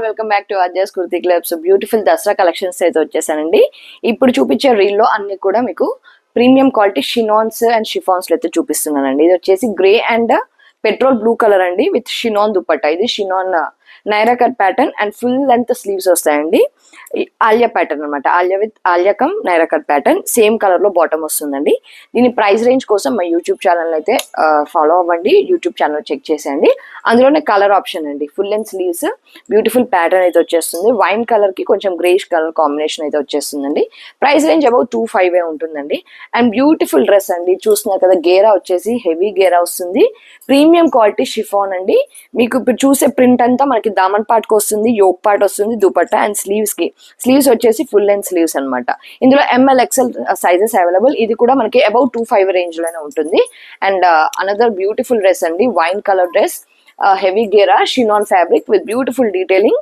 Welcome back to Ajaya's kurti club. So beautiful Dasara collections అయితే వచ్చేసానండి. ఇప్పుడు చూపించే రీల్ లో అన్ని కూడా మీకు premium quality chinons and chiffons అయితే చూపిస్తున్నానండి. ఇది వచ్చేసి grey and petrol blue colour అండి విత్ షినాన్ దుపట్టా. ఇది chinon Naira cut pattern and full length sleeves వస్తాయండి. ఆలియా ప్యాటర్న్ అనమాట. Alia with Alia cum Naira cut pattern same colour లో బాటమ్ వస్తుందండి. దీని ప్రైస్ రేంజ్ కోసం మా యూట్యూబ్ ఛానల్ అయితే ఫాలో అవ్వండి. యూట్యూబ్ ఛానల్ చెక్ చేసేయండి. అందులోనే కలర్ ఆప్షన్ అండి. Full length sleeves beautiful pattern అయితే వచ్చేస్తుంది. వైన్ కలర్ కి కొంచెం గ్రేష్ కలర్ కాంబినేషన్ అయితే వచ్చేస్తుందండి. ప్రైస్ రేంజ్ అబౌట్ 2,500 ఉంటుందండి. అండ్ బ్యూటిఫుల్ డ్రెస్ అండి. చూస్తున్నారు కదా, గేరా వచ్చేసి హెవీ గేరా వస్తుంది. ప్రీమియం క్వాలిటీ షిఫాన్ అండి. మీకు ఇప్పుడు చూసే ప్రింట్ అంతా మనకి దామన్ పార్ట్ కి వస్తుంది, యోక్ పార్ట్ వస్తుంది, దుపట్టా అండ్ స్లీవ్స్ వచ్చేసి ఫుల్ లెంత్ స్లీవ్స్ అనమాట. ఇందులో ML XL సైజెస్ అవైలబుల్. ఇది కూడా మనకి అబౌట్ 2,500 రేంజ్ లోనే ఉంటుంది. అండ్ అనదర్ బ్యూటిఫుల్ డ్రెస్ అండి. వైన్ కలర్ డ్రెస్, హెవీ గేరా chinon fabric with beautiful detailing.